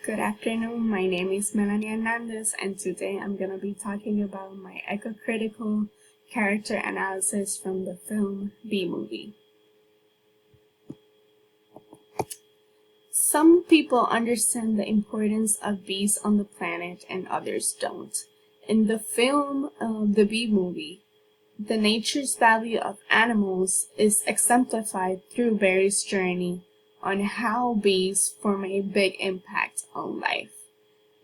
Good afternoon, my name is Melanie Hernandez, and today I'm going to be talking about my ecocritical character analysis from the film B-Movie. Some people understand the importance of bees on the planet and others don't. In the film, the B-Movie, the nature's value of animals is exemplified through Barry's journey on how bees form a big impact on life.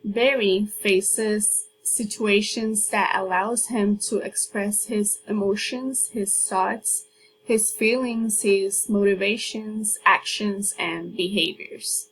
Barry faces situations that allows him to express his emotions, his thoughts, his feelings, his motivations, actions, and behaviors.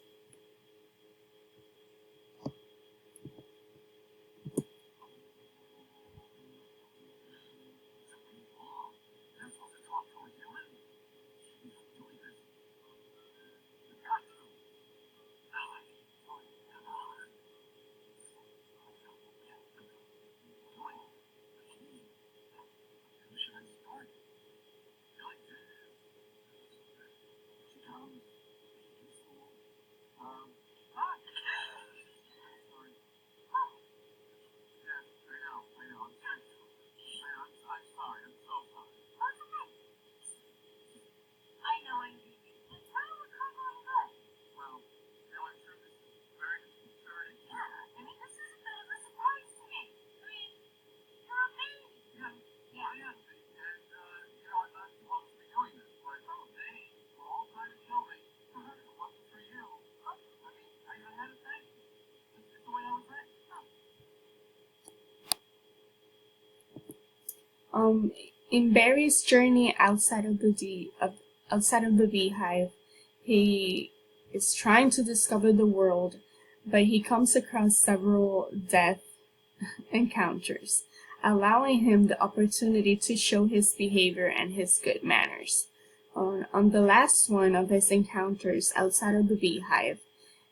In Barry's journey outside of the beehive, he is trying to discover the world, but he comes across several death encounters, allowing him the opportunity to show his behavior and his good manners. On the last one of his encounters outside of the beehive,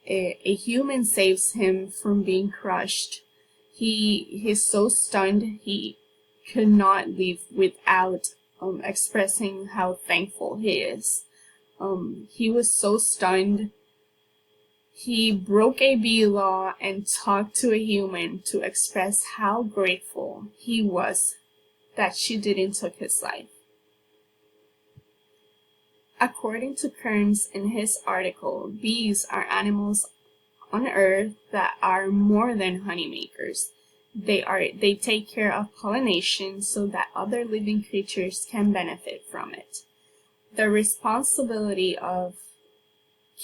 a human saves him from being crushed. He's so stunned he could not leave without expressing how thankful he is. He was so stunned. He broke a bee law and talked to a human to express how grateful he was that she didn't take his life. According to Kearns in his article, bees are animals on Earth that are more than honeymakers. They take care of pollination so that other living creatures can benefit from it. The responsibility of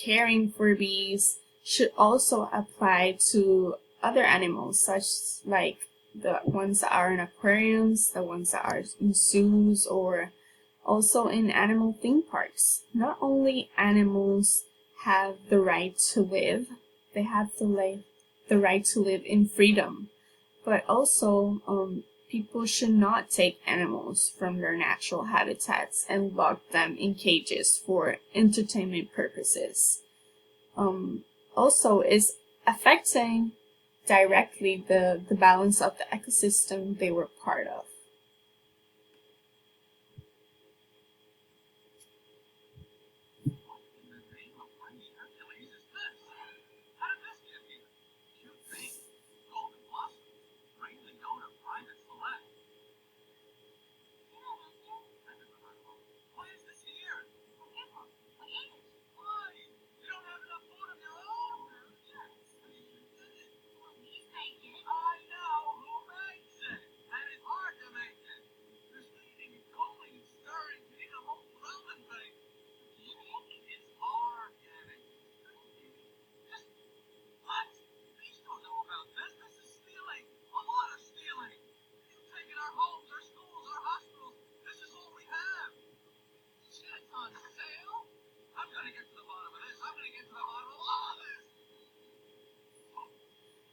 caring for bees should also apply to other animals, such like the ones that are in aquariums, the ones that are in zoos, or also in animal theme parks. Not only animals have the right to live, they have the right to live in freedom, but also people should not take animals from their natural habitats and lock them in cages for entertainment purposes. Also is affecting directly the balance of the ecosystem they were part of.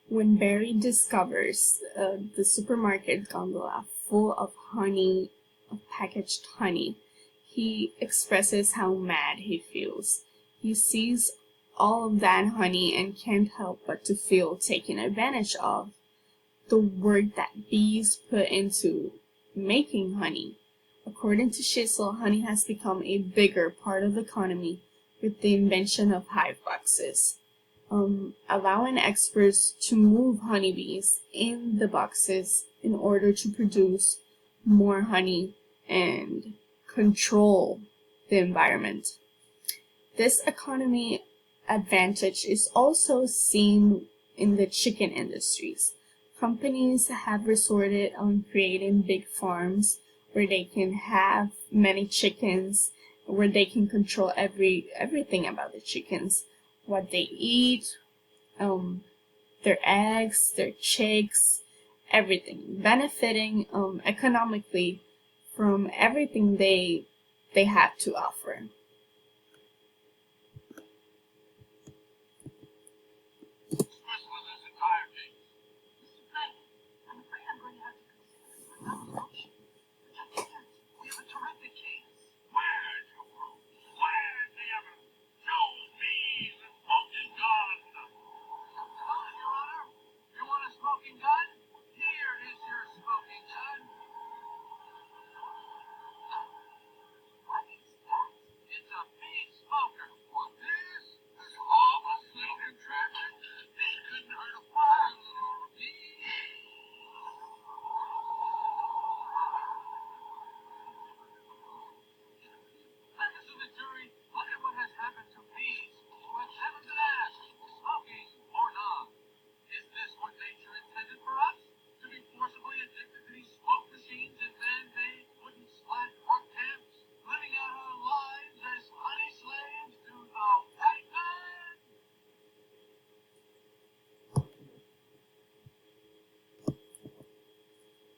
When Barry discovers the supermarket gondola full of honey, of packaged honey, he expresses how mad he feels. He sees all of that honey and can't help but to feel taken advantage of. The work that bees put into making honey. According to Schisel, honey has become a bigger part of the economy with the invention of hive boxes. allowing experts to move honeybees in the boxes in order to produce more honey and control the environment. This economy advantage is also seen in the chicken industries. Companies have resorted on creating big farms where they can have many chickens, where they can control everything about the chickens, what they eat, their eggs, their chicks, everything, benefiting economically from everything they have to offer.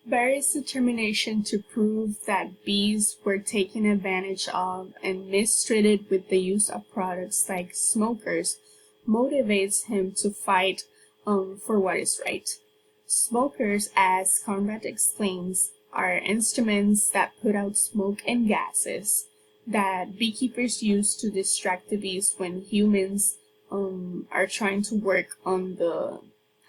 Barry's determination to prove that bees were taken advantage of and mistreated with the use of products like smokers motivates him to fight for what is right. Smokers, as Conrad explains, are instruments that put out smoke and gases that beekeepers use to distract the bees when humans are trying to work on the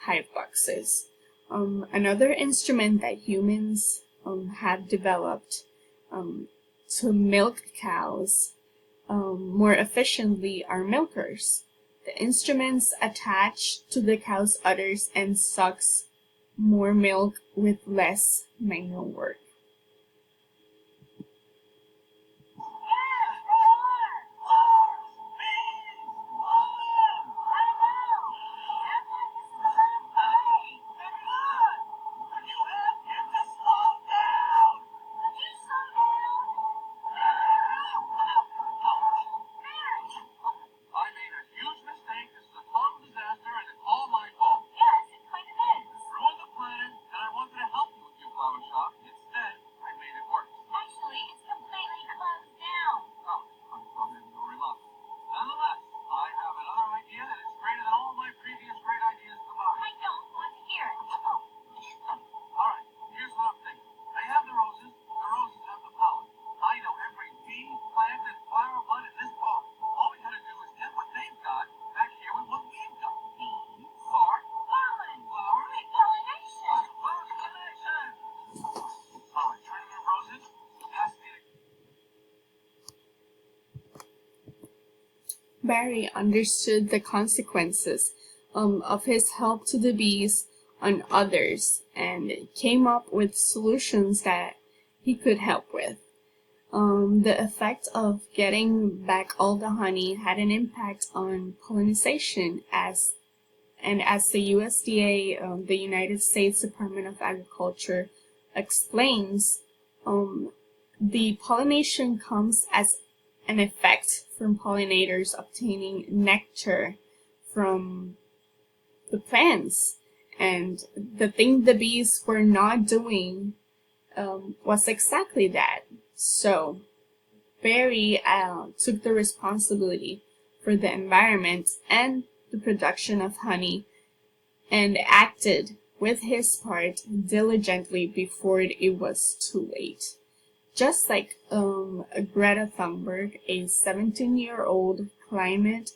hive boxes. Another instrument that humans have developed to milk cows more efficiently are milkers. The instruments attach to the cow's udders and sucks more milk with less manual work. Barry understood the consequences of his help to the bees on others and came up with solutions that he could help with. The effect of getting back all the honey had an impact on pollination as the USDA, the United States Department of Agriculture, explains, the pollination comes as an effect from pollinators obtaining nectar from the plants. And the thing the bees were not doing was exactly that. So Barry took the responsibility for the environment and the production of honey and acted with his part diligently before it was too late. Just like Greta Thunberg, a 17-year-old climate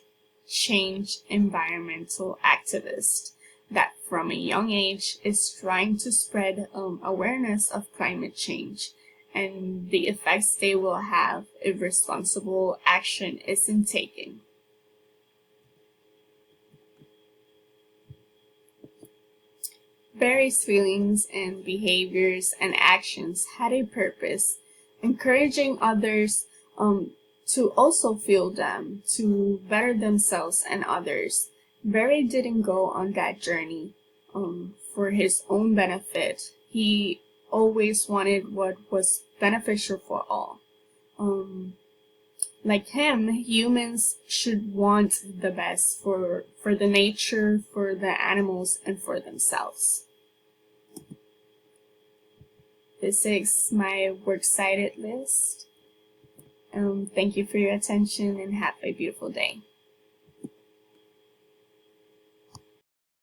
change environmental activist that from a young age is trying to spread awareness of climate change and the effects they will have if responsible action isn't taken. Barry's feelings and behaviors and actions had a purpose, encouraging others to also feel them, to better themselves and others. Barry didn't go on that journey for his own benefit. He always wanted what was beneficial for all. Like him, humans should want the best for the nature, for the animals, and for themselves. This is my works cited list. Thank you for your attention and have a beautiful day.